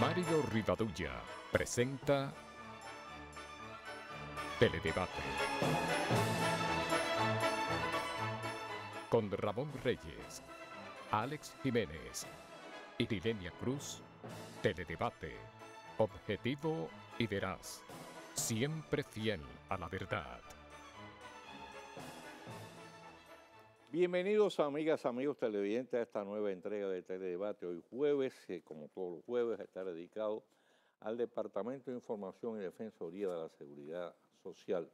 Mario Rivadulla presenta Teledebate con Ramón Reyes, Alex Jiménez y Dilenia Cruz. Teledebate, objetivo y veraz, siempre fiel a la verdad. Bienvenidos amigas, amigos televidentes a esta nueva entrega de Teledebate. Hoy jueves, que como todos los jueves está dedicado al Departamento de Información y Defensoría de la Seguridad Social.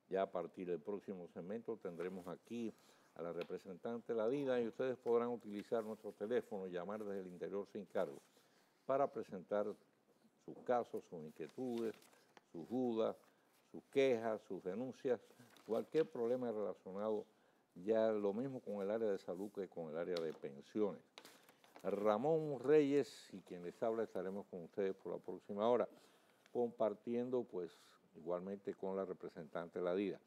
Ya a partir del próximo segmento tendremos aquí a la representante de la DINA y ustedes podrán utilizar nuestro teléfono y llamar desde el interior sin cargo para presentar sus casos, sus inquietudes, sus dudas, sus quejas, sus denuncias, cualquier problema relacionado. Ya lo mismo con el área de salud que con el área de pensiones. Ramón Reyes y quien les habla estaremos con ustedes por la próxima hora, compartiendo pues igualmente con la representante de la DIDA.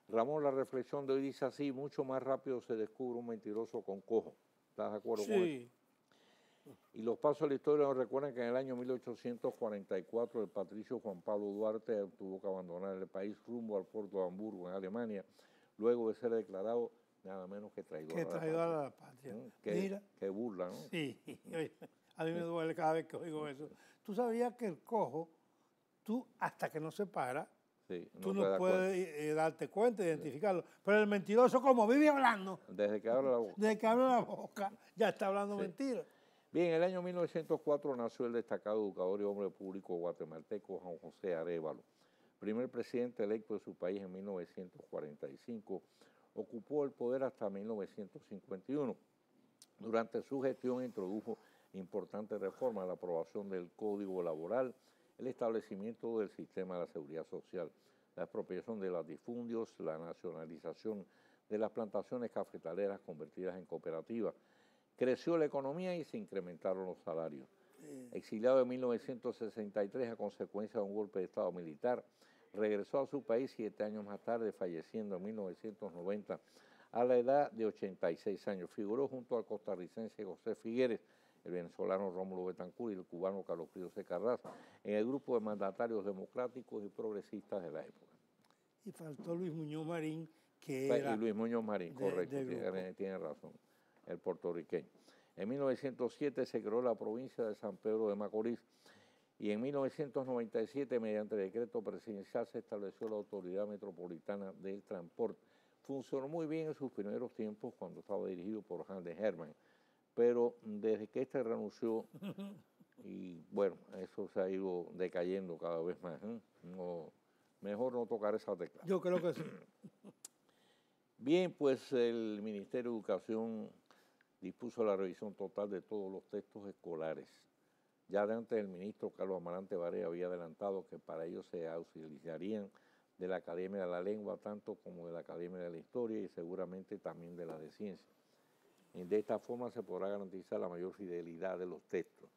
Ramón, la reflexión de hoy dice así: mucho más rápido se descubre un mentiroso con cojo. ¿Estás de acuerdo con eso? Y los pasos de la historia nos recuerdan que en el año 1844 el patricio Juan Pablo Duarte tuvo que abandonar el país rumbo al puerto de Hamburgo en Alemania, luego de ser declarado nada menos que traidor a la patria. Mira. Qué burla, ¿no? Sí, a mí me duele cada vez que oigo eso. Tú sabías que el cojo, tú hasta que no se para, sí, tú no puedes darte cuenta, identificarlo. Pero el mentiroso, como vive hablando, desde que abre la boca, ya está hablando mentira. Bien, en el año 1904 nació el destacado educador y hombre público guatemalteco Juan José Arévalo. Primer presidente electo de su país en 1945, ocupó el poder hasta 1951. Durante su gestión introdujo importantes reformas, la aprobación del Código Laboral, el establecimiento del sistema de la seguridad social, la expropiación de latifundios, la nacionalización de las plantaciones cafetaleras convertidas en cooperativas. Creció la economía y se incrementaron los salarios. Exiliado en 1963 a consecuencia de un golpe de Estado militar, regresó a su país 7 años más tarde, falleciendo en 1990 a la edad de 86 años. Figuró junto al costarricense José Figueres, el venezolano Rómulo Betancourt y el cubano Carlos Frío Carras en el grupo de mandatarios democráticos y progresistas de la época. Y faltó Luis Muñoz Marín, que era... Y Luis Muñoz Marín, correcto, tiene razón, el puertorriqueño. En 1907 se creó la provincia de San Pedro de Macorís y en 1997, mediante decreto presidencial, se estableció la Autoridad Metropolitana del Transporte. Funcionó muy bien en sus primeros tiempos cuando estaba dirigido por Hans de Hermann, pero desde que este renunció, y bueno, eso se ha ido decayendo cada vez más. No, mejor no tocar esa tecla. Yo creo que sí. Bien, pues el Ministerio de Educación dispuso la revisión total de todos los textos escolares. Ya de antes el ministro Carlos Amarante Barea había adelantado que para ello se auxiliarían de la Academia de la Lengua, tanto como de la Academia de la Historia y seguramente también de la de Ciencia. De esta forma se podrá garantizar la mayor fidelidad de los textos.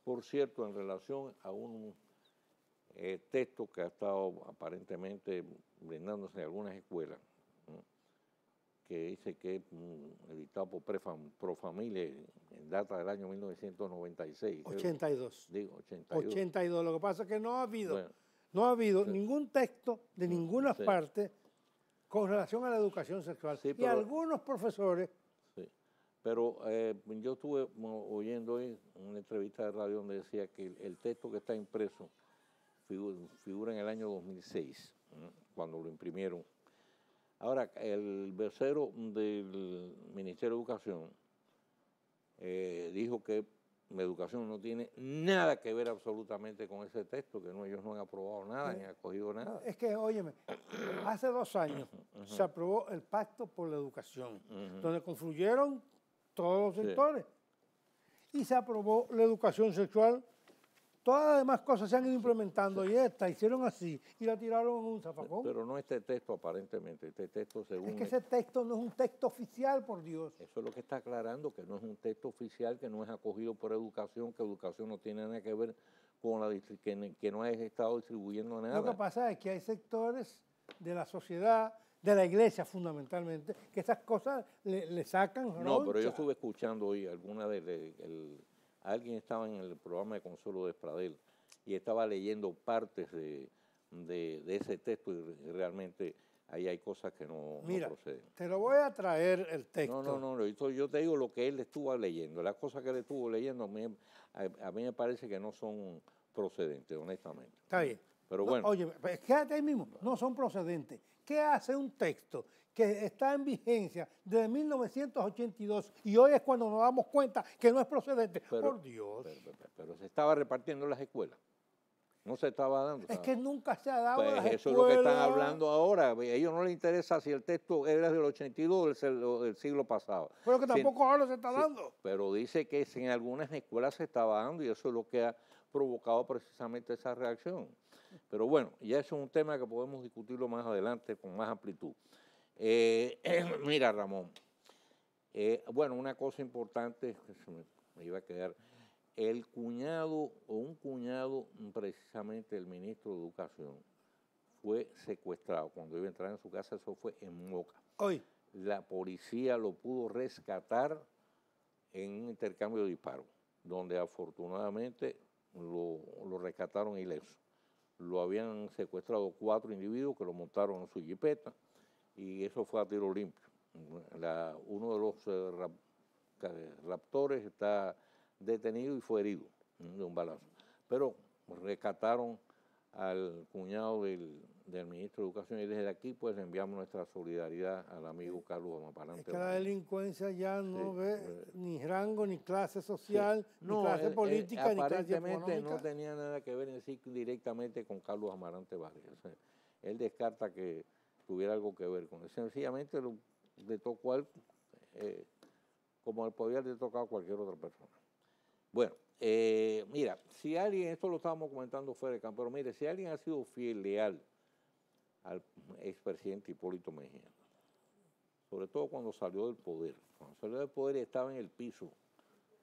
Por cierto, en relación a un texto que ha estado aparentemente brindándose en algunas escuelas, que dice que es editado por Profamilia en data del año 1996. 82. Digo, 82. 82. Lo que pasa es que no ha habido ningún texto de ninguna parte con relación a la educación sexual. Sí, pero, y algunos profesores... Sí, pero yo estuve oyendo hoy una entrevista de radio donde decía que el texto que está impreso figura en el año 2006, cuando lo imprimieron. Ahora, el vocero del Ministerio de Educación dijo que la educación no tiene nada que ver absolutamente con ese texto, que ellos no han aprobado nada, ni han acogido nada. Es que, óyeme, hace 2 años se aprobó el Pacto por la Educación, donde confluyeron todos los sectores, y se aprobó la educación sexual. Todas las demás cosas se han ido implementando y esta hicieron así y la tiraron en un zafacón. Pero no este texto aparentemente, este texto según... Es que ese texto no es un texto oficial, por Dios. Eso es lo que está aclarando, que no es un texto oficial, que no es acogido por educación, que educación no tiene nada que ver con la que no ha estado distribuyendo nada. Lo que pasa es que hay sectores de la sociedad, de la iglesia fundamentalmente, que esas cosas le sacan roncha. No, pero yo estuve escuchando hoy alguna alguien estaba en el programa de Consuelo Despradel y estaba leyendo partes de ese texto y realmente ahí hay cosas que no proceden. Te lo voy a traer el texto. No, yo te digo lo que él estuvo leyendo. Las cosas que él estuvo leyendo a mí me parece que no son procedentes, honestamente. Está bien. Pero bueno. Oye, quédate ahí mismo, no son procedentes. ¿Qué hace un texto que está en vigencia desde 1982 y hoy es cuando nos damos cuenta que no es procedente? Por Dios. Pero se estaba repartiendo en las escuelas. No se estaba dando. Es que nunca se ha dado en las Pues eso escuelas. es lo que están hablando ahora. A ellos no les interesa si el texto era del 82 o del siglo pasado. Pero que tampoco ahora se está dando. Pero dice que en algunas escuelas se estaba dando y eso es lo que ha provocado precisamente esa reacción. Pero bueno, ya eso es un tema que podemos discutirlo más adelante con más amplitud. Mira, Ramón, bueno, una cosa importante que se me iba a quedar. El cuñado o un cuñado precisamente del ministro de Educación fue secuestrado cuando iba a entrar en su casa, eso fue en Moca. Hoy. La policía lo pudo rescatar en un intercambio de disparos, donde afortunadamente lo rescataron ileso. Lo habían secuestrado 4 individuos que lo montaron en su jipeta y eso fue a tiro limpio. Uno de los raptores está detenido y fue herido de un balazo. Pero rescataron al cuñado del ministro de Educación y desde aquí pues le enviamos nuestra solidaridad al amigo Carlos Amapalante. Es que la delincuencia ya no ve ni rango, ni clase social, ni clase política, ni clase económica. Aparentemente no tenía nada que ver en sí directamente con Carlos Amarante Barrios. O sea, él descarta que tuviera algo que ver con él. Sencillamente le tocó a él como podía haber tocado a cualquier otra persona. Bueno, mira, si alguien, esto lo estábamos comentando fuera de campo, pero mire, si alguien ha sido fiel, leal al expresidente Hipólito Mejía, sobre todo cuando salió del poder, estaba en el piso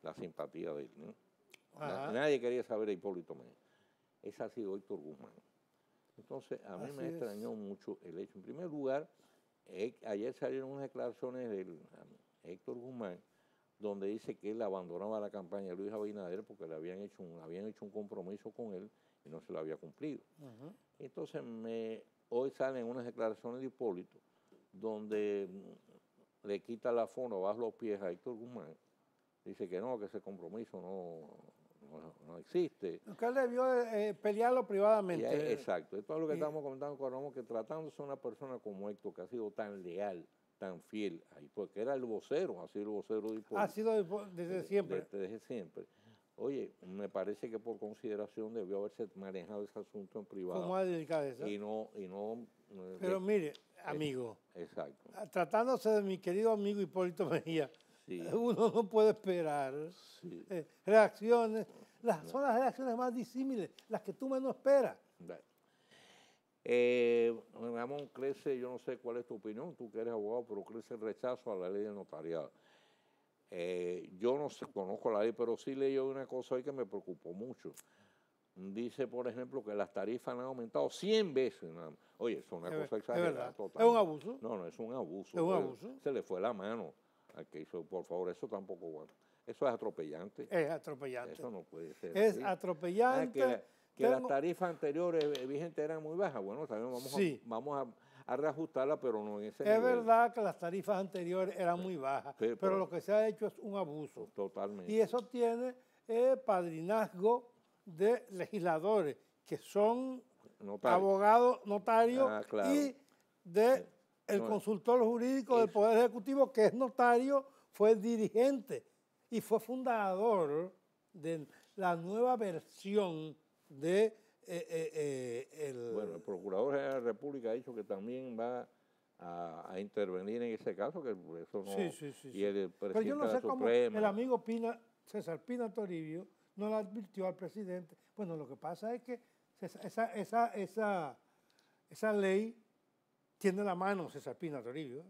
la simpatía de él, ¿no? Nadie quería saber a Hipólito Mejía. Ese ha sido Héctor Guzmán. Entonces, a mí me extrañó mucho el hecho. En primer lugar, ayer salieron unas declaraciones de Héctor Guzmán, donde dice que él abandonaba la campaña de Luis Abinader porque le habían hecho un compromiso con él y no se lo había cumplido. Entonces, hoy salen unas declaraciones de Hipólito donde le quita la fono bajo los pies a Héctor Guzmán. Dice que no, que ese compromiso no existe. Que él debió pelearlo privadamente. Exacto. Esto es lo que estamos comentando con Ramón, que tratándose de una persona como Héctor, que ha sido tan leal, tan fiel, porque era el vocero, ha sido el vocero de Hipólito. Ha sido desde siempre. Desde siempre. Oye, me parece que por consideración debió haberse manejado ese asunto en privado. Con más delicadeza. Y no. Pero mire, amigo. Exacto. Tratándose de mi querido amigo Hipólito Mejía, sí. Uno no puede esperar reacciones. Son las reacciones más disímiles, las que tú menos esperas. Ramón, crece, yo no sé cuál es tu opinión, tú que eres abogado, pero crece el rechazo a la ley de notariado. Yo no sé, conozco la ley, pero sí leí una cosa hoy que me preocupó mucho. Dice, por ejemplo, que las tarifas han aumentado 100 veces. Oye, eso es una cosa exagerada. ¿Es un abuso? No, es un abuso. ¿Es un abuso? Se le fue la mano al que hizo, por favor, eso tampoco bueno. Eso es atropellante. Es atropellante. Eso no puede ser. Es atropellante. Que las tarifas anteriores vigentes eran muy bajas. Bueno, también vamos a reajustarlas, pero no en ese nivel. Es verdad que las tarifas anteriores eran muy bajas, pero lo que se ha hecho es un abuso. Totalmente. Y eso tiene padrinazgo de legisladores, que son abogados, notarios, claro. Y del consultor jurídico del Poder Ejecutivo, que es notario, fue dirigente y fue fundador de la nueva versión de Bueno, el Procurador General de la República ha dicho que también va a intervenir en ese caso, que eso no... Sí. Y el presidente Pero yo no sé cómo Suprema, el amigo César Pina Toribio no le advirtió al presidente. Bueno, lo que pasa es que esa ley tiene la mano César Pina Toribio.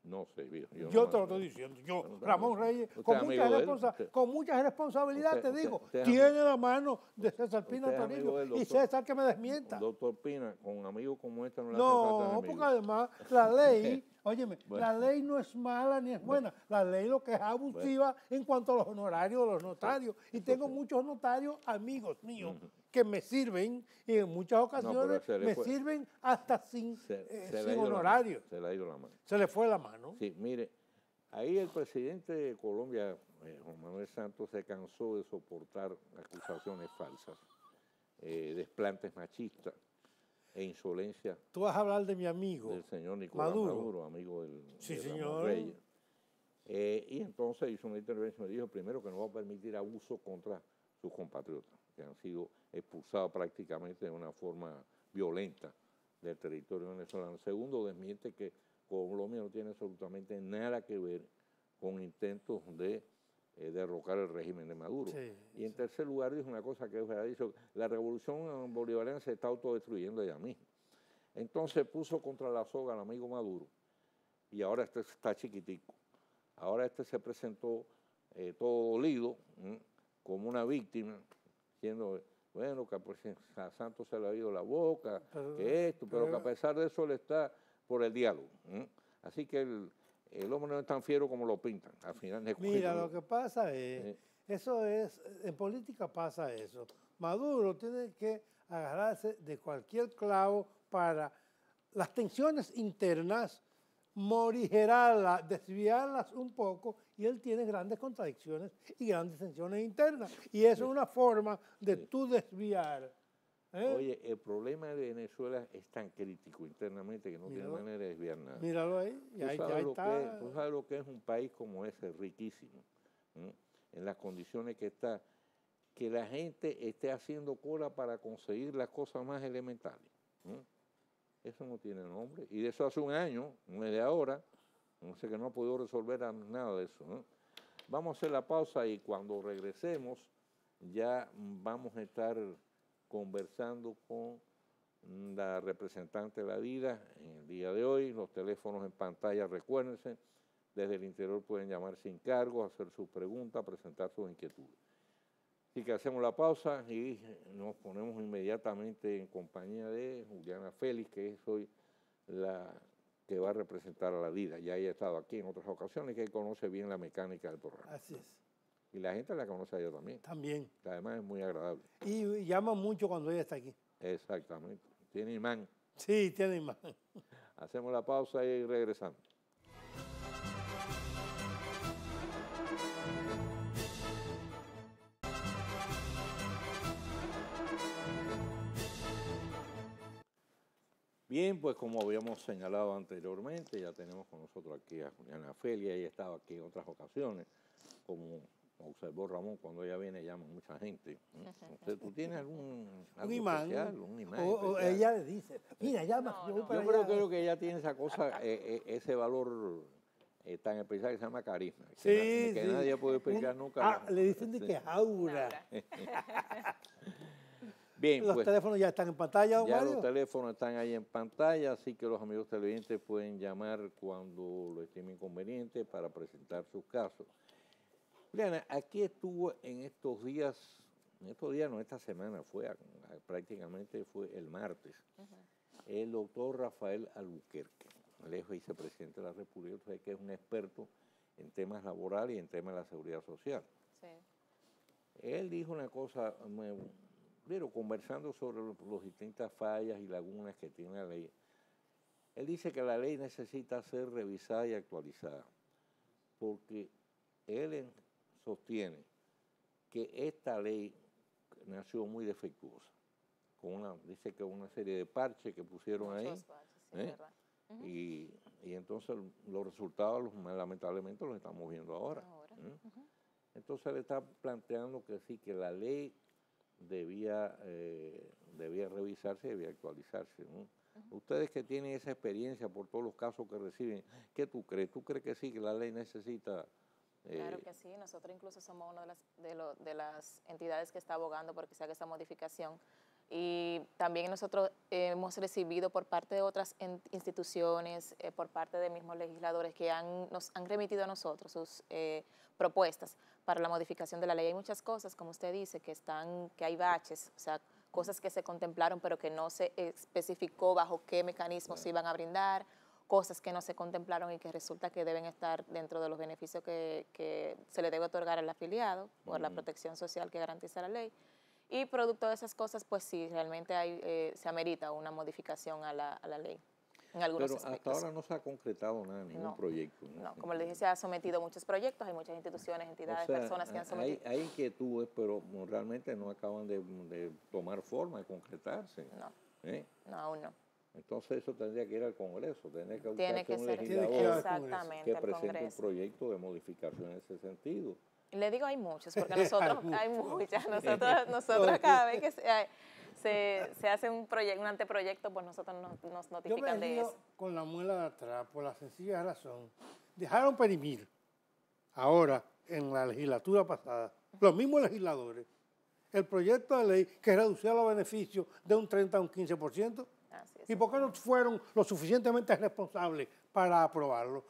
No sé, yo te lo estoy diciendo. Yo, Ramón Reyes, con mucha responsabilidad te digo, tiene la mano de César Pina Toribio. Y César que me desmienta. Doctor Pina, con amigos como este no le hace falta enemigo. Porque además la ley Óyeme, Bueno. la ley no es mala ni es buena. La ley lo que es abusiva en cuanto a los honorarios de los notarios. Y tengo muchos notarios, amigos míos, que me sirven y en muchas ocasiones me sirven hasta sin honorarios. Se le ha ido la mano. Se le fue la mano. Sí, mire, ahí el presidente de Colombia, Juan Manuel Santos, se cansó de soportar acusaciones falsas, desplantes machistas e insolencia. Tú vas a hablar de mi amigo. Del señor Nicolás Maduro, amigo del señor Reyes. Y entonces hizo una intervención y dijo primero que no va a permitir abuso contra sus compatriotas, que han sido expulsados prácticamente de una forma violenta del territorio venezolano. Segundo, desmiente que Colombia no tiene absolutamente nada que ver con intentos de derrocar el régimen de Maduro. Sí, y en tercer lugar dijo una cosa que es verdad, dijo, la revolución bolivariana se está autodestruyendo ella misma. Entonces puso contra la soga al amigo Maduro y ahora este está chiquitico. Ahora este se presentó todo dolido, como una víctima, diciendo, bueno, que pues, a Santos se le ha ido la boca, que esto, pero que a pesar de eso él está por el diálogo. Así que el hombre no es tan fiero como lo pintan. Al final, mira, lo que pasa es, en política pasa eso. Maduro tiene que agarrarse de cualquier clavo para las tensiones internas, morigerarlas, desviarlas un poco, y él tiene grandes contradicciones y grandes tensiones internas. Y eso es una forma de tú desviar. Oye, el problema de Venezuela es tan crítico internamente que no tiene manera de desviar nada. Míralo ahí, ya está. Tú sabes lo que es un país como ese, riquísimo, en las condiciones que está, que la gente esté haciendo cola para conseguir las cosas más elementales. Eso no tiene nombre. Y de eso hace un año, no es de ahora, no sé que no ha podido resolver nada de eso. Vamos a hacer la pausa y cuando regresemos ya vamos a estar conversando con la representante de la DIDA en el día de hoy. Los teléfonos en pantalla, recuérdense, desde el interior pueden llamar sin cargo, hacer sus preguntas, presentar sus inquietudes. Así que hacemos la pausa y nos ponemos inmediatamente en compañía de Juliana Félix, que es hoy la que va a representar a la DIDA. Ya ella ha estado aquí en otras ocasiones, que conoce bien la mecánica del programa. Así es. Y la gente la conoce a ella también. También. Que además es muy agradable. Y llama mucho cuando ella está aquí. Exactamente. Tiene imán. Sí, tiene imán. Hacemos la pausa y regresamos. Bien, pues como habíamos señalado anteriormente, ya tenemos con nosotros aquí a Juliana Félix. Ella estaba aquí en otras ocasiones, como observó Ramón, cuando ella viene llama mucha gente. Entonces, ¿tú tienes algún imán especial? Un imán o ella le dice, mira, llama. Yo creo que ella tiene esa cosa, ese valor tan especial que se llama carisma. Que nadie puede explicar nunca. Le dicen de que aura. Bien, los teléfonos ya están en pantalla, ya Mario. Los teléfonos están ahí en pantalla, así que los amigos televidentes pueden llamar cuando lo estimen conveniente para presentar sus casos. Juliana, aquí estuvo esta semana, prácticamente fue el martes, el doctor Rafael Albuquerque, él es vicepresidente de la República, usted que es un experto en temas laborales y en temas de la seguridad social. Sí. Él dijo una cosa, pero conversando sobre las distintas fallas y lagunas que tiene la ley, él dice que la ley necesita ser revisada y actualizada, porque él sostiene que esta ley nació muy defectuosa, dice que una serie de parches que pusieron ahí, y entonces los resultados lamentablemente los estamos viendo ahora. Entonces él está planteando que sí, que la ley debía revisarse, debía actualizarse, ¿no? Ustedes que tienen esa experiencia por todos los casos que reciben, ¿qué tú crees? ¿Tú crees que sí, que la ley necesita? Claro que sí, nosotros incluso somos una de las entidades que está abogando por que se haga esta modificación. Y también nosotros hemos recibido por parte de otras instituciones, por parte de mismos legisladores que nos han remitido a nosotros sus propuestas para la modificación de la ley. Hay muchas cosas, como usted dice, que hay baches, o sea, cosas que se contemplaron pero que no se especificó bajo qué mecanismos se iban a brindar, cosas que no se contemplaron y que resulta que deben estar dentro de los beneficios que se le debe otorgar al afiliado por la protección social que garantiza la ley. Y producto de esas cosas, pues sí, realmente se amerita una modificación a la ley en algunos Pero aspectos. hasta ahora no se ha concretado nada, ningún proyecto. No, como le dije, se ha sometido muchos proyectos, hay muchas instituciones, entidades, O sea, personas que han sometido. hay inquietudes, pero realmente no acaban de tomar forma, de concretarse. No, ¿eh? no, aún no. Entonces eso tendría que ir al Congreso, tendría que Tiene buscarse que un ser legislador exactamente que al presente un Congreso. proyecto de modificación en ese sentido. Le digo hay muchos, porque nosotros, hay muchas, nosotros No, cada vez que se hace un anteproyecto, pues nosotros nos Yo me notifican de río eso. con la muela de atrás por la sencilla razón. Dejaron perimir ahora, en la legislatura pasada, los mismos legisladores, el proyecto de ley que reducía los beneficios de un 30 a un 15%. Así es. ¿Y por qué no fueron lo suficientemente responsables para aprobarlo?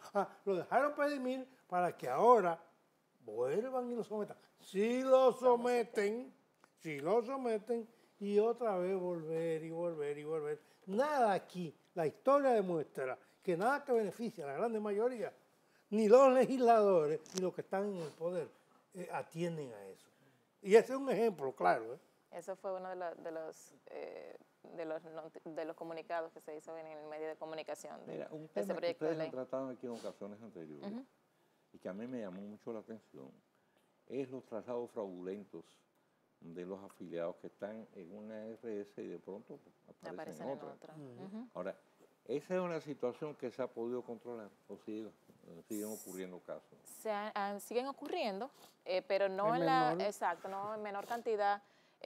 Lo dejaron perimir para que ahora vuelvan y lo sometan. Si lo someten, y otra vez volver y volver y volver. Nada aquí, la historia demuestra que nada que beneficia a la grande mayoría, ni los legisladores, ni los que están en el poder, atienden a eso. Y ese es un ejemplo, claro. Eso fue uno de los comunicados que se hizo en el medio de comunicación Mira, un de tema ese que proyecto de ustedes ley. han tratado aquí en ocasiones anteriores y que a mí me llamó mucho la atención es los traslados fraudulentos de los afiliados que están en una RS y de pronto aparecen en otra. Ahora, ¿esa es una situación que se ha podido controlar o siguen ocurriendo casos? Siguen ocurriendo, pero no no en menor cantidad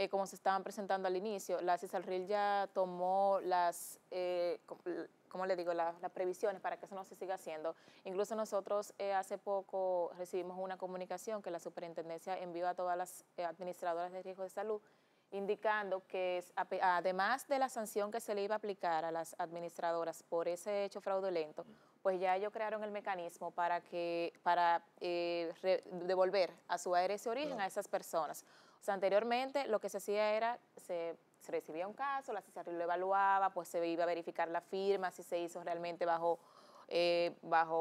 como se estaban presentando al inicio. La CISALRIL ya tomó ¿cómo le digo? Las previsiones para que eso no se siga haciendo. Incluso nosotros hace poco recibimos una comunicación que la superintendencia envió a todas las administradoras de riesgo de salud, indicando que además de la sanción que se le iba a aplicar a las administradoras por ese hecho fraudulento, pues ya ellos crearon el mecanismo para devolver a su ARS origen a esas personas. O sea, anteriormente lo que se hacía era, se recibía un caso, la CISARRIL lo evaluaba, pues se iba a verificar la firma, si se hizo realmente bajo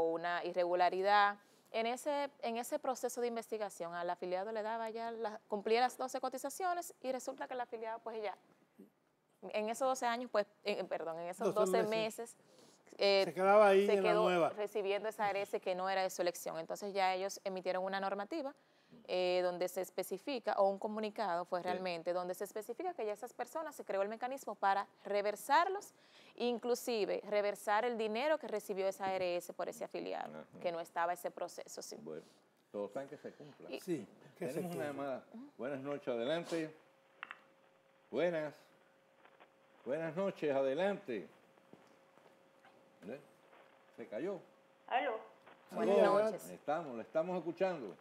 una irregularidad. En ese proceso de investigación al afiliado le daba cumplía las 12 cotizaciones y resulta que el afiliado pues ya, en esos 12 años, pues, en esos 12 meses se quedaba ahí en la nueva, recibiendo esa ARS que no era de su elección. Entonces ya ellos emitieron una normativa donde se especifica, o un comunicado fue realmente, donde se especifica que ya esas personas se creó el mecanismo para reversarlos, inclusive reversar el dinero que recibió esa ARS por ese afiliado, que no estaba ese proceso. Sí. Bueno, todo está en que se cumpla. Sí, que tenemos una llamada. Buenas noches, adelante. Buenas noches, adelante. Se cayó. ¿Aló? Buenas noches. Le estamos escuchando.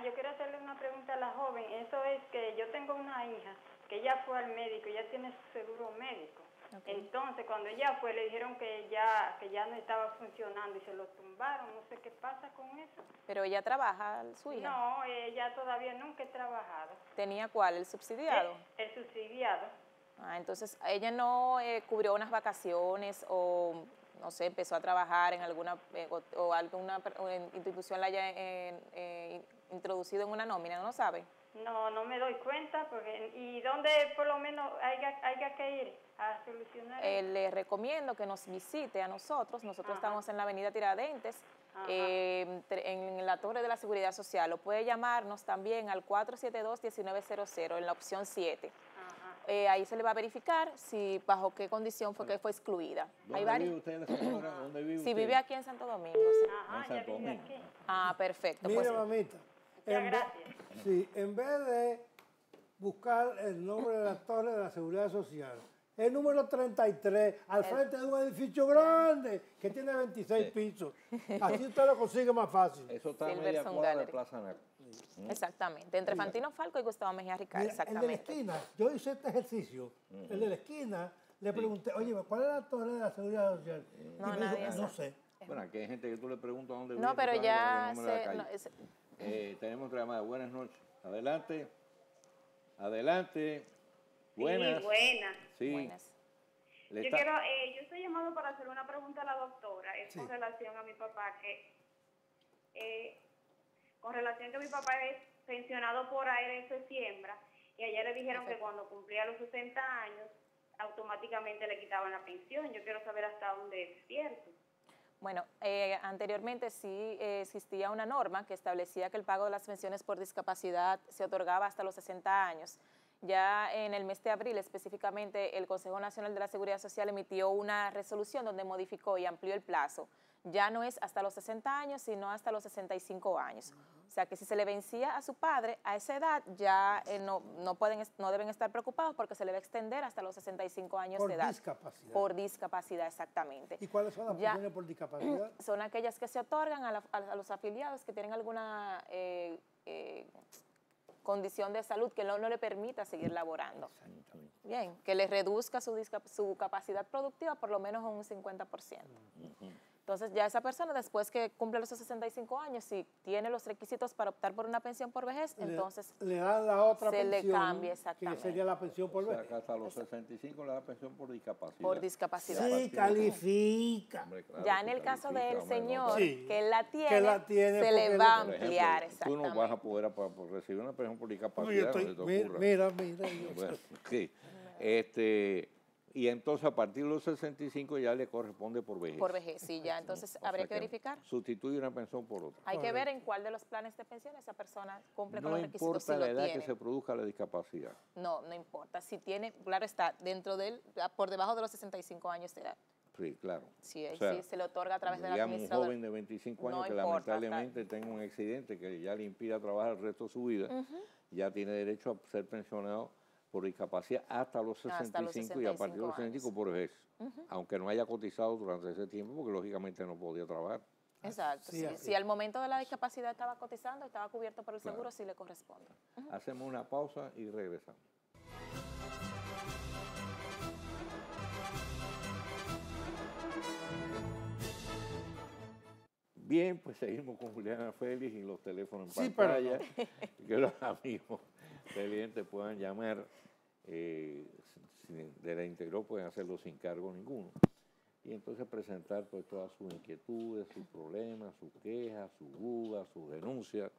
Yo quiero hacerle una pregunta a la joven. Eso es que yo tengo una hija que ella fue al médico, ella tiene su seguro médico. Okay. Entonces, cuando ella fue, le dijeron que ya no estaba funcionando y se lo tumbaron. No sé qué pasa con eso. ¿Pero ella trabaja, su hija? No, ella todavía nunca ha trabajado. ¿Tenía cuál? ¿El subsidiado? El subsidiado. Entonces, ella no cubrió unas vacaciones o, no sé, empezó a trabajar en alguna institución la haya introducido en una nómina, ¿no sabe? No me doy cuenta, ¿y dónde por lo menos haya que ir a solucionar eso? Le recomiendo que nos visite a nosotros. Nosotros estamos en la avenida Tiradentes, en la Torre de la Seguridad Social. O puede llamarnos también al 472-1900 en la opción 7. Ahí se le va a verificar bajo qué condición fue que fue excluida. ¿Dónde vive usted, señora? ¿Dónde vive usted? Sí, vive aquí en Santo Domingo. Sí. En Santo Domingo. Perfecto. Mira, pues, mamita, en vez de buscar el nombre de la Torre de la Seguridad Social, el número 33, al frente de un edificio grande que tiene 26 pisos. Así usted lo consigue más fácil. Eso está a media cuadra de Plaza Naco. Exactamente, entre Fantino Falco y Gustavo Mejía Ricard, exactamente. El de la esquina, yo hice este ejercicio, el de la esquina, le pregunté, oye, ¿cuál es la Torre de la Seguridad Social? No, y me nadie dijo, no sé. Bueno, aquí hay gente que tú le preguntas dónde vive. No, pero ya tenemos otra llamada. Buenas noches. Adelante. Buenas. Sí, buenas. Sí. Buenas. Yo estoy llamando para hacer una pregunta a la doctora, es con relación a mi papá, con relación a que mi papá es pensionado por ARS Siembra, y ayer le dijeron que cuando cumplía los 60 años, automáticamente le quitaban la pensión. Yo quiero saber hasta dónde es cierto. Bueno, anteriormente sí existía una norma que establecía que el pago de las pensiones por discapacidad se otorgaba hasta los 60 años. Ya en el mes de abril específicamente el Consejo Nacional de la Seguridad Social emitió una resolución donde modificó y amplió el plazo. Ya no es hasta los 60 años, sino hasta los 65 años. O sea que si se le vencía a su padre a esa edad, ya no deben estar preocupados porque se le va a extender hasta los 65 años de edad. Por discapacidad. Por discapacidad, exactamente. ¿Y cuáles son las pensiones por discapacidad? Son aquellas que se otorgan a los afiliados que tienen alguna condición de salud que no le permita seguir laborando. Bien, que le reduzca su capacidad productiva por lo menos un 50%. Entonces ya esa persona después que cumple los 65 años, si tiene los requisitos para optar por una pensión por vejez, entonces le dan la otra se pensión, le cambia exactamente. Que sería la pensión por vejez. O sea, que hasta los 65 le da pensión por discapacidad. Por discapacidad. Sí, califica. Hombre, claro, Ya en el caso del señor Sí, que la que la tiene se le porque va a por ejemplo, ampliar tú exactamente. no vas a poder por recibir una pensión por No, discapacidad. yo estoy, no se te ocurra. mira. Bueno, sí. Y entonces a partir de los 65 ya le corresponde por vejez. Por vejez, sí, ya. Entonces O habría sea que verificar. Sustituye una pensión por otra. Hay que ver en cuál de los planes de pensión esa persona cumple con No los requisitos. importa si la lo edad tiene. que se produzca la discapacidad. No importa. Si tiene, claro está, dentro de él, por debajo de los 65 años de edad. Sí, claro. Sí, O sea, sí se le otorga a través de la digamos, un administradora. joven de 25 años No que importa, lamentablemente tenga un accidente que ya le impida trabajar el resto de su vida, ya tiene derecho a ser pensionado por discapacidad hasta los 65 y a partir de los 65 por vejez, aunque no haya cotizado durante ese tiempo porque lógicamente no podía trabajar. Exacto. Sí, Si al momento de la discapacidad estaba cotizando, estaba cubierto por el seguro, sí le corresponde. Hacemos una pausa y regresamos. Bien, pues seguimos con Juliana Félix y los teléfonos en pantalla. Que los amigos televidentes puedan llamar de la Integró, pueden hacerlo sin cargo ninguno. Y entonces presentar pues, todas sus inquietudes, sus problemas, sus quejas, sus dudas, sus denuncias,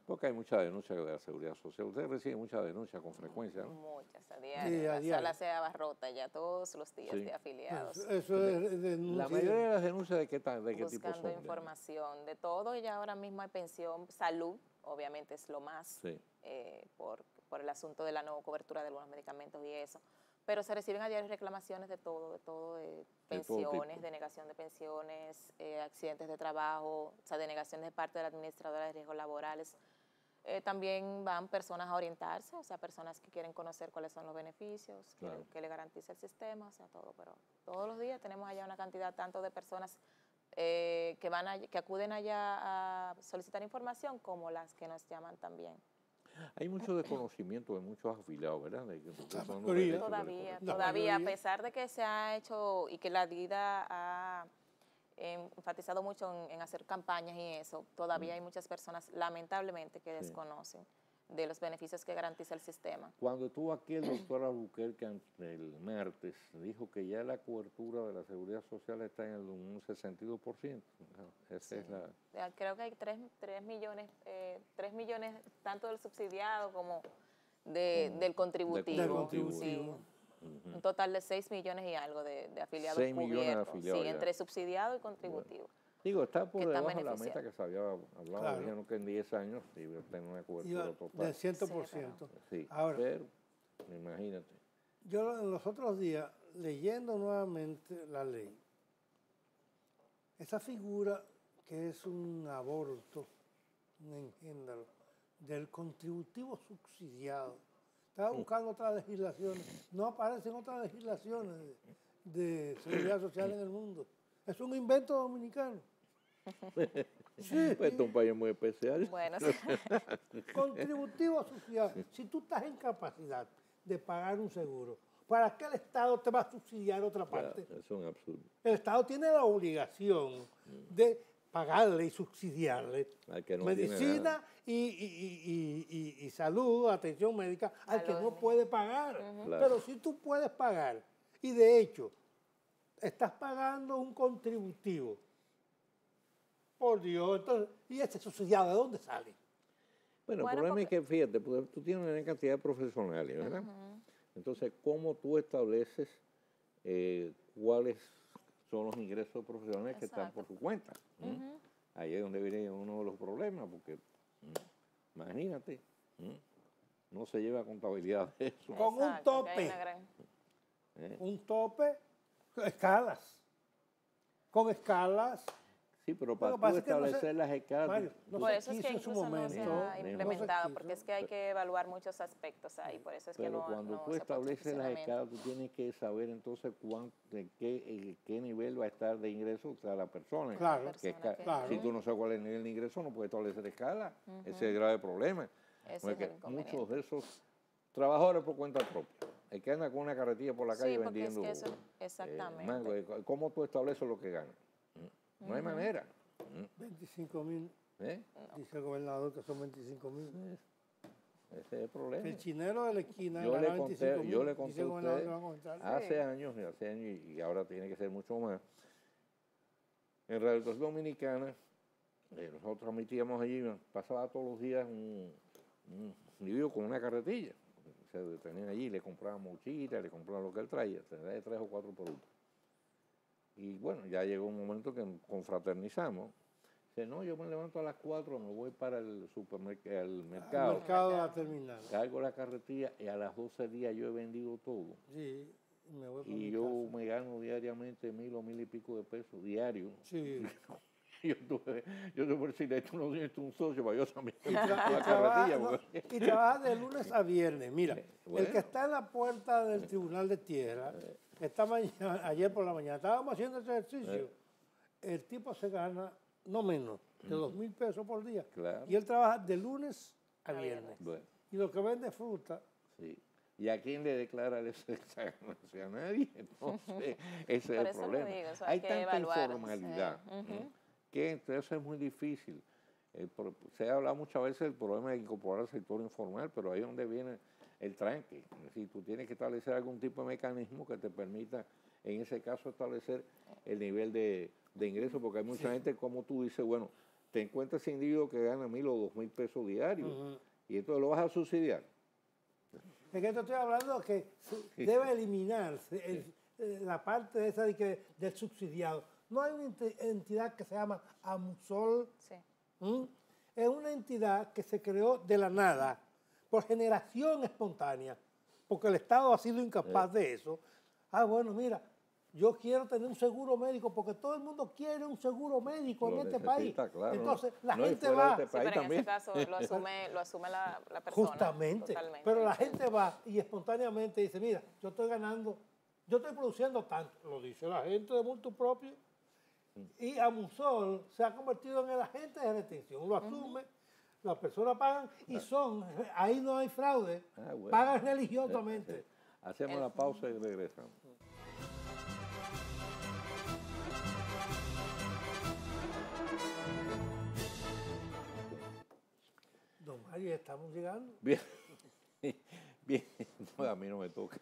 porque hay muchas denuncias de la Seguridad Social. Ustedes reciben muchas denuncias con frecuencia, ¿no? Muchas, a diario. La sala se abarrota ya todos los días de afiliados. Eso es denuncia. La mayoría de las denuncias, ¿de qué tipo son? Buscando información de todo, y ya ahora mismo hay pensión, salud, obviamente es lo más, por el asunto de la no cobertura de algunos medicamentos y eso. Pero se reciben a diario reclamaciones de todo, pensiones, denegación de pensiones, accidentes de trabajo, o sea, denegaciones de parte de la administradora de riesgos laborales. También van personas a orientarse, o sea, personas que quieren conocer cuáles son los beneficios, que le garantiza el sistema, o sea, todo. Pero todos los días tenemos allá una cantidad tanto de personas que acuden allá a solicitar información como las que nos llaman también. Hay mucho desconocimiento de muchos afiliados, ¿verdad? Todavía, a pesar de que se ha hecho y que la DIDA ha enfatizado mucho en hacer campañas y eso, todavía hay muchas personas, lamentablemente, que desconocen de los beneficios que garantiza el sistema. Cuando estuvo aquí el doctor Albuquerque el martes, dijo que ya la cobertura de la Seguridad Social está en un 62%. Esa es la... Creo que hay 3 millones tanto del subsidiado como del contributivo. Un total de 6 millones y algo de afiliados 6 millones cubiertos. de afiliados. Sí, entre subsidiado y contributivo. Bueno. Digo, está por debajo de la meta que se había hablado. Claro. Dijeron que en 10 años iba a tener una cobertura total. Del 100%. Sí, ahora, pero imagínate. Yo en los otros días, leyendo nuevamente la ley, esa figura que es un aborto, un engendro, del contributivo subsidiado. Estaba buscando otras legislaciones. No aparecen otras legislaciones de seguridad social en el mundo. Es un invento dominicano. Sí. Pues es un país muy especial. Bueno, sí. Contributivo subsidiado. Si tú estás en capacidad de pagar un seguro, ¿para qué el Estado te va a subsidiar otra parte? Claro, es un absurdo. El Estado tiene la obligación de pagarle y subsidiarle que no medicina y salud, atención médica, al que no puede pagar. Claro. Pero si tú puedes pagar, y de hecho, estás pagando un contributivo. Por Dios, entonces, ¿y ese subsidiado de dónde sale? Bueno, el problema es que, fíjate, pues, tú tienes una cantidad de profesionales, ¿verdad? Entonces, ¿cómo tú estableces cuáles son los ingresos profesionales que están por su cuenta? Ahí es donde viene uno de los problemas, porque imagínate, no se lleva contabilidad de eso. Con un tope, un tope, escalas, con escalas. Sí, pero para tú establecer las escalas... Mario, por eso es que incluso no se ha implementado, porque es que hay que evaluar muchos aspectos ahí, por eso es que no. Pero cuando tú estableces las escalas, tú tienes que saber entonces qué nivel va a estar de ingreso la persona. Claro, claro. Si tú no sabes cuál es el nivel de ingreso, no puedes establecer escala. Ese es el grave problema. Porque muchos de esos trabajadores por cuenta propia, el que anda con una carretilla por la calle vendiendo mango, ¿cómo tú estableces lo que gana? No hay manera. 25.000. Dice el gobernador que son 25.000. Ese es el problema. El chinero de la esquina. Yo le conté a ustedes hace años y ahora tiene que ser mucho más. En Radio Dominicana, nosotros transmitíamos allí, pasaba todos los días un individuo con una carretilla. Se detenían allí, le compraban mochilas, le compraban lo que él traía, tendría de 3 o 4 productos. Y bueno, ya llegó un momento que confraternizamos. Dice, no, yo me levanto a las 4, me voy para el supermercado, al mercado. Al mercado de la terminal. Cargo la carretilla y a las 12 días yo he vendido todo. Sí, me voy para y yo me gano diariamente 1.000 o 1.000 y pico de pesos diarios. Sí. Yo tuve por si le he hecho un socio para yo también. Y trabaja de lunes a viernes. Mira, el que está en la puerta del Tribunal de Tierra, ayer por la mañana, estábamos haciendo ese ejercicio. El tipo se gana no menos de 2.000 pesos por día. Claro. Y él trabaja de lunes a viernes. Bueno. Y lo que vende fruta. Sí. ¿Y a quién le declara esa ganancia? A nadie. Entonces, ese es el problema. Hay tanta informalidad. Que entonces es muy difícil. Se ha hablado muchas veces del problema de incorporar al sector informal, pero ahí es donde viene el tranque. Es decir, tú tienes que establecer algún tipo de mecanismo que te permita, en ese caso, establecer el nivel de ingreso, porque hay mucha gente, como tú dices, bueno, te encuentras ese individuo que gana 1.000 o 2.000 pesos diarios, y entonces lo vas a subsidiar. Es que te estoy hablando que debe eliminarse la parte esa del subsidiado. No hay una entidad que se llama AMUSOL. Sí. Es una entidad que se creó de la nada, por generación espontánea, porque el Estado ha sido incapaz de eso. Bueno, mira, yo quiero tener un seguro médico, porque todo el mundo quiere un seguro médico en este país. Claro, entonces, la gente va... Sí, pero en ese caso lo asume la persona. Justamente. Totalmente. Pero la gente va y espontáneamente dice, mira, yo estoy produciendo tanto. Lo dice la gente de motu propio. Y AMUSOL se ha convertido en el agente de retención. Lo asume, las personas pagan y ahí no hay fraude, pagan religiosamente. Hacemos la pausa y regresamos. Don Mario, estamos llegando. Bien, no, a mí no me toca.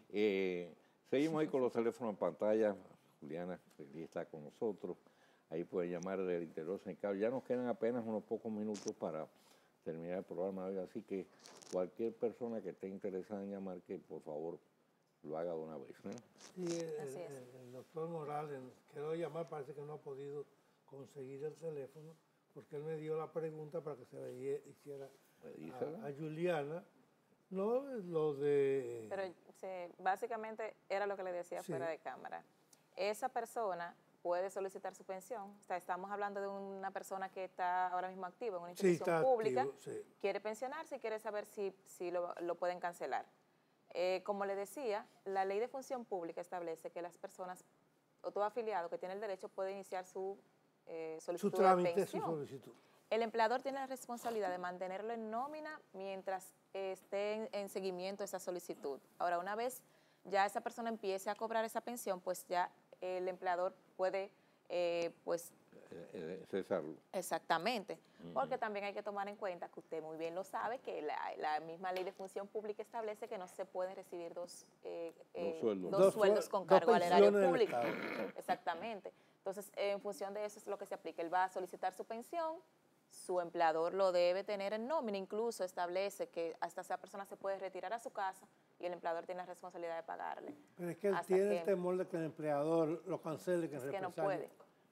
Seguimos ahí con los teléfonos en pantalla. Juliana está con nosotros. Ahí pueden llamar del interior central. Ya nos quedan apenas unos pocos minutos para terminar el programa de hoy, así que cualquier persona que esté interesada en llamar, que por favor lo haga de una vez. Sí, el doctor Morales quedó llamar, parece que no ha podido conseguir el teléfono, porque él me dio la pregunta para que se le hiciera a Juliana. No, lo de... Pero básicamente era lo que le decía fuera de cámara. Esa persona puede solicitar su pensión. O sea, estamos hablando de una persona que está ahora mismo activa en una institución pública, quiere pensionarse y quiere saber si lo pueden cancelar. Como le decía, la ley de función pública establece que las personas o todo afiliado que tiene el derecho puede iniciar su solicitud de pensión. El empleador tiene la responsabilidad de mantenerlo en nómina mientras esté en seguimiento esa solicitud. Ahora, una vez ya esa persona empiece a cobrar esa pensión, pues ya el empleador puede cesarlo. Exactamente, porque también hay que tomar en cuenta, que usted muy bien lo sabe, que la misma ley de función pública establece que no se pueden recibir dos sueldos con cargo al erario público. Exactamente. Entonces, en función de eso es lo que se aplica. Él va a solicitar su pensión, su empleador lo debe tener en nómina, incluso establece que hasta esa persona se puede retirar a su casa y el empleador tiene la responsabilidad de pagarle. Pero es que él tiene el temor de que el empleador lo cancele, que es que no puede.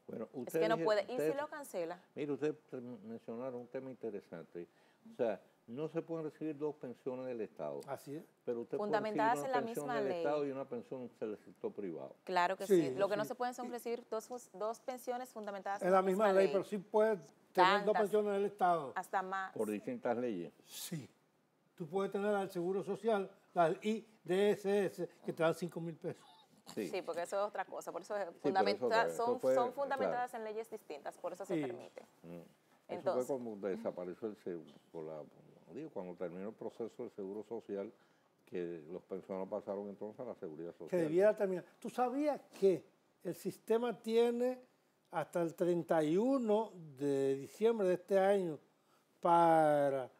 Bueno, es que no puede. ¿Y si lo cancela? Mire, ustedes mencionaron un tema interesante. O sea, no se pueden recibir dos pensiones del Estado. Así es. Pero usted Fundamentadas puede en la recibir una misma pensión del ley. Estado y una pensión del sector privado. Claro que sí. Lo que no se pueden son recibir dos pensiones fundamentadas en la misma ley. Pero sí puedes tener dos pensiones del Estado. Hasta más. Por distintas leyes. Sí. Tú puedes tener al Seguro Social, la IDSS, que te dan 5,000 pesos. Sí, porque eso es otra cosa. Por eso son fundamentadas en leyes distintas, por eso se permite. Entonces, fue cuando desapareció el seguro, cuando terminó el proceso del Seguro Social, que los pensionados pasaron entonces a la Seguridad Social. Que debiera terminar. ¿Tú sabías que el sistema tiene hasta el 31 de diciembre de este año para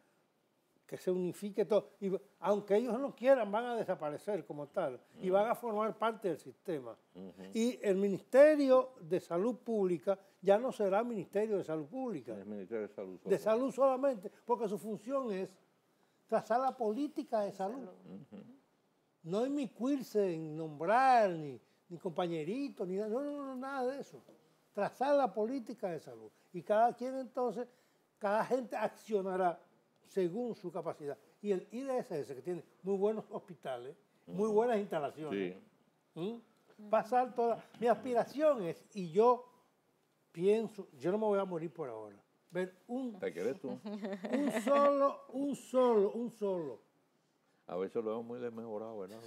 que se unifique todo? Y aunque ellos no quieran, van a desaparecer como tal y van a formar parte del sistema. Y el Ministerio de Salud Pública ya no será Ministerio de Salud Pública. El Ministerio de Salud solamente. De Salud solamente, porque su función es trazar la política de salud. No inmiscuirse en nombrar, ni compañeritos, ni no, nada de eso. Trazar la política de salud. Y cada quien entonces, cada gente accionará según su capacidad. Y el IDSS, que tiene muy buenos hospitales, muy buenas instalaciones, pasar todas. Mi aspiración es, y yo pienso, yo no me voy a morir por ahora, ver ¿Te quieres tú? un solo. A veces lo vemos muy desmejorado, ¿verdad?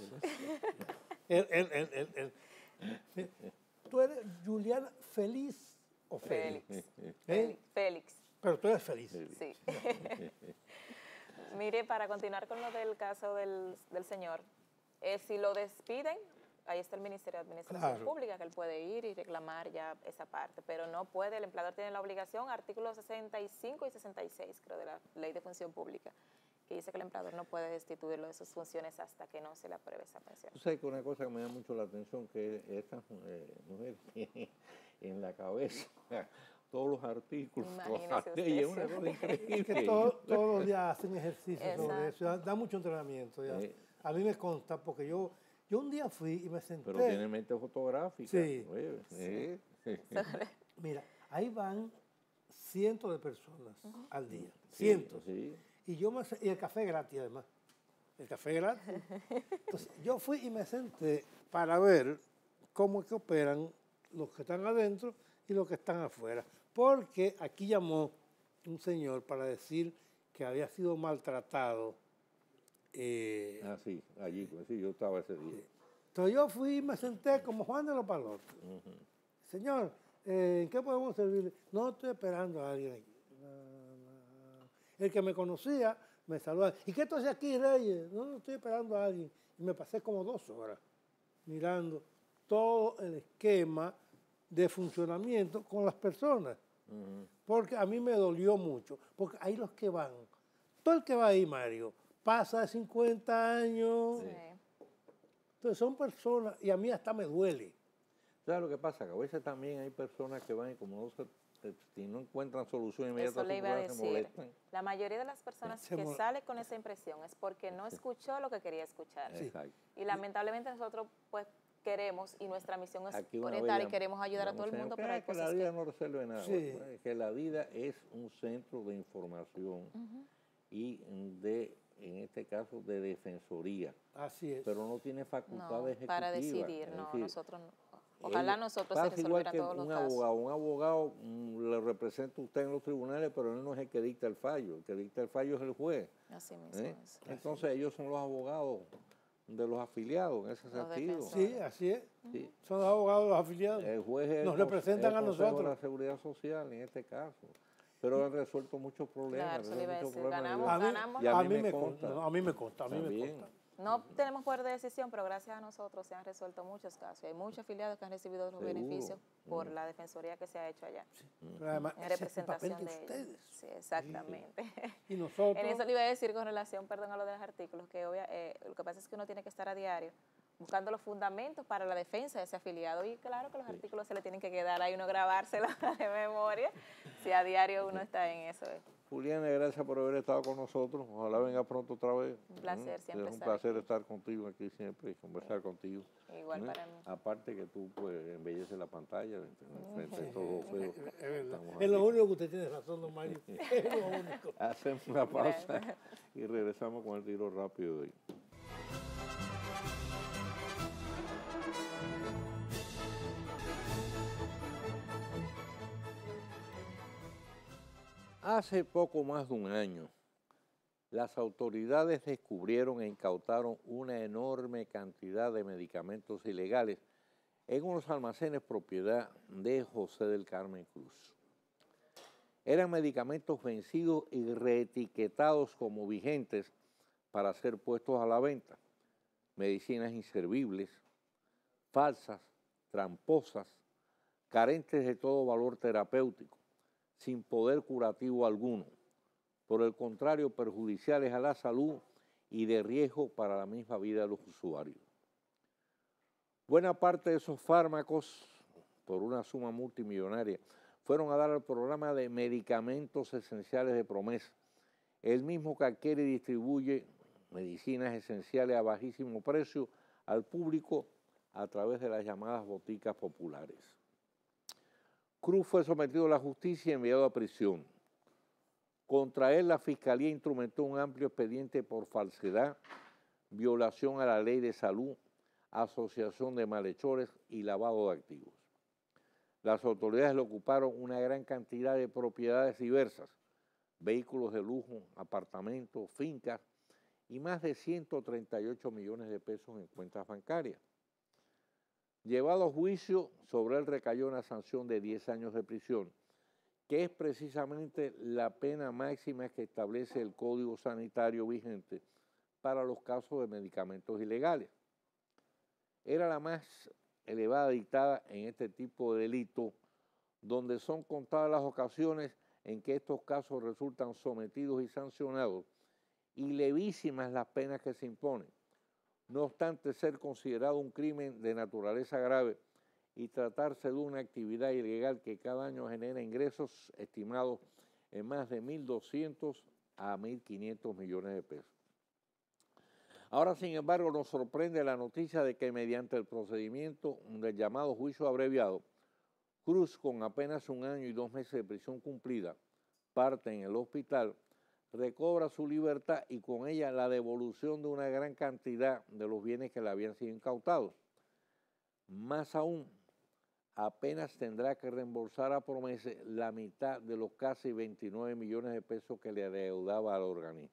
¿Tú eres Juliana feliz o feliz? Félix. Pero tú eres feliz. Sí. Mire, para continuar con lo del caso del señor, si lo despiden, ahí está el Ministerio de Administración Pública, que él puede ir y reclamar ya esa parte, pero no puede, el empleador tiene la obligación, artículos 65 y 66, creo, de la Ley de Función Pública, que dice que el empleador no puede destituirlo de sus funciones hasta que no se le apruebe esa pensión. Tú sabes que una cosa que me da mucho la atención, que esta mujer tiene en la cabeza todos los artículos, las leyes, una cosa increíble. Es que todos los días hacen ejercicio sobre eso, da mucho entrenamiento. A mí me consta, porque yo un día fui y me senté. Pero tiene mente fotográfica. Sí. Sí. Mira, ahí van cientos de personas al día. Cientos. Sí. Y el café gratis, además. El café gratis. Entonces, yo fui y me senté para ver cómo es que operan los que están adentro y los que están afuera. Porque aquí llamó un señor para decir que había sido maltratado. Sí, allí, pues sí, yo estaba ese día. Entonces yo fui y me senté como Juan de los Palotes. Señor, ¿en qué podemos servirle? No estoy esperando a alguien aquí. El que me conocía me saludaba. ¿Y qué tú haces aquí, Reyes? No estoy esperando a alguien. Y me pasé como 2 horas mirando todo el esquema de funcionamiento con las personas. Porque a mí me dolió mucho. Porque ahí los que van, todo el que va ahí, Mario, pasa de 50 años. Sí. Entonces son personas, y a mí hasta me duele. ¿Sabes lo que pasa? Que a veces también hay personas que van y como si no encuentran solución inmediata, eso le iba a decir. se molestan. La mayoría de las personas que sale con esa impresión es porque no escuchó lo que quería escuchar. Sí. Y lamentablemente nosotros pues queremos, y nuestra misión es Aquí orientar y queremos ayudar a todo el mundo, pero hay que cosas la vida no resuelve nada. Sí. Que la vida es un centro de información y en este caso de defensoría. Así es. Pero no tiene facultades ejecutivas. Para decidir, no, nosotros no. Ojalá nosotros se resolvieran todos los casos. Un abogado le representa a usted en los tribunales, pero él no es el que dicta el fallo. El que dicta el fallo es el juez. Así mismo es. Entonces ellos son los abogados de los afiliados en ese sentido. Sí, así es. Sí. Son los abogados de los afiliados. El juez nos representan a nosotros. De la Seguridad Social en este caso. Pero han resuelto muchos problemas. Claro, eso le iba a decir. A mí me consta. No tenemos poder de decisión, pero gracias a nosotros se han resuelto muchos casos. Hay muchos afiliados que han recibido los beneficios por la defensoría que se ha hecho allá. Pero además, En representación de ellos. ustedes. Sí, exactamente. Y nosotros... En eso le iba a decir con relación, perdón, a lo de los artículos, que lo que pasa es que uno tiene que estar a diario buscando los fundamentos para la defensa de ese afiliado. Y claro que los artículos se le tienen que quedar ahí, uno grabárselos de memoria, si a diario uno está en eso. Juliana, gracias por haber estado con nosotros. Ojalá venga pronto otra vez. Un placer siempre Es un estar placer aquí. estar contigo aquí siempre y conversar contigo. Igual para mí. Aparte que tú pues embelleces la pantalla frente a todos los juegos. Es lo único que usted tiene razón, don Mario. Es lo único. Hacemos una pausa y regresamos con el tiro rápido de hoy. Hace poco más de un año, las autoridades descubrieron e incautaron una enorme cantidad de medicamentos ilegales en unos almacenes propiedad de José del Carmen Cruz. Eran medicamentos vencidos y reetiquetados como vigentes para ser puestos a la venta. Medicinas inservibles, falsas, tramposas, carentes de todo valor terapéutico, sin poder curativo alguno. Por el contrario, perjudiciales a la salud y de riesgo para la misma vida de los usuarios. Buena parte de esos fármacos, por una suma multimillonaria, fueron a dar al programa de medicamentos esenciales de Promesa, el mismo que adquiere y distribuye medicinas esenciales a bajísimo precio al público a través de las llamadas boticas populares. Cruz fue sometido a la justicia y enviado a prisión. Contra él, la Fiscalía instrumentó un amplio expediente por falsedad, violación a la ley de salud, asociación de malhechores y lavado de activos. Las autoridades le ocuparon una gran cantidad de propiedades diversas, vehículos de lujo, apartamentos, fincas y más de 138 millones de pesos en cuentas bancarias. Llevado a juicio, sobre él recayó una sanción de 10 años de prisión, que es precisamente la pena máxima que establece el Código Sanitario vigente para los casos de medicamentos ilegales. Era la más elevada dictada en este tipo de delito, donde son contadas las ocasiones en que estos casos resultan sometidos y sancionados, y levísimas las penas que se imponen. No obstante ser considerado un crimen de naturaleza grave y tratarse de una actividad ilegal que cada año genera ingresos estimados en más de 1.200 a 1.500 millones de pesos. Ahora, sin embargo, nos sorprende la noticia de que mediante el procedimiento del llamado juicio abreviado, Cruz, con apenas 1 año y 2 meses de prisión cumplida, parte en el hospital, recobra su libertad y con ella la devolución de una gran cantidad de los bienes que le habían sido incautados. Más aún, apenas tendrá que reembolsar a Promesa la mitad de los casi 29 millones de pesos que le adeudaba al organismo.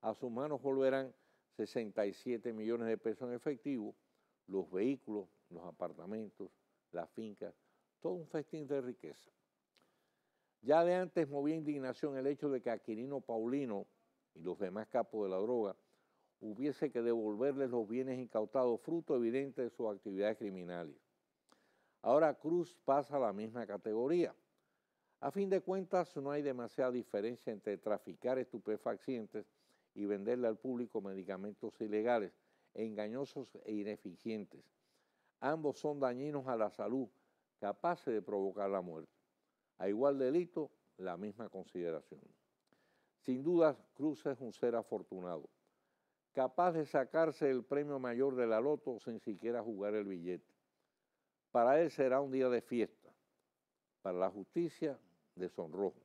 A sus manos volverán 67 millones de pesos en efectivo, los vehículos, los apartamentos, las fincas, todo un festín de riqueza. Ya de antes movía indignación el hecho de que a Quirino Paulino y los demás capos de la droga hubiese que devolverles los bienes incautados, fruto evidente de sus actividades criminales. Ahora Cruz pasa a la misma categoría. A fin de cuentas, no hay demasiada diferencia entre traficar estupefacientes y venderle al público medicamentos ilegales, engañosos e ineficientes. Ambos son dañinos a la salud, capaces de provocar la muerte. A igual delito, la misma consideración. Sin duda, Cruz es un ser afortunado, capaz de sacarse el premio mayor de la loto sin siquiera jugar el billete. Para él será un día de fiesta, para la justicia de sonrojo,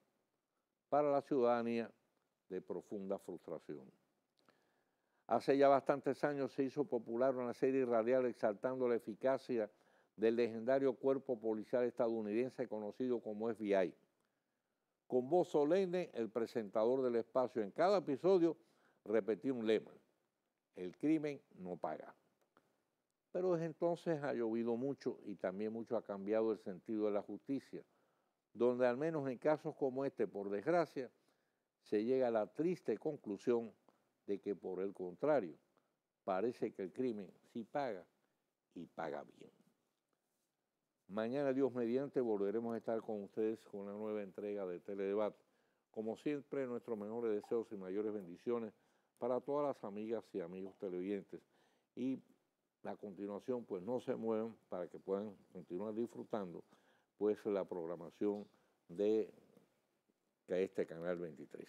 para la ciudadanía de profunda frustración. Hace ya bastantes años se hizo popular una serie radial exaltando la eficacia del legendario cuerpo policial estadounidense conocido como FBI. Con voz solemne, el presentador del espacio en cada episodio repetía un lema: el crimen no paga. Pero desde entonces ha llovido mucho y también mucho ha cambiado el sentido de la justicia, donde al menos en casos como este, por desgracia, se llega a la triste conclusión de que, por el contrario, parece que el crimen sí paga y paga bien. Mañana, Dios mediante, volveremos a estar con ustedes con una nueva entrega de Teledebate. Como siempre, nuestros mejores deseos y mayores bendiciones para todas las amigas y amigos televidentes. Y a continuación, pues no se muevan para que puedan continuar disfrutando pues la programación de este Canal 23.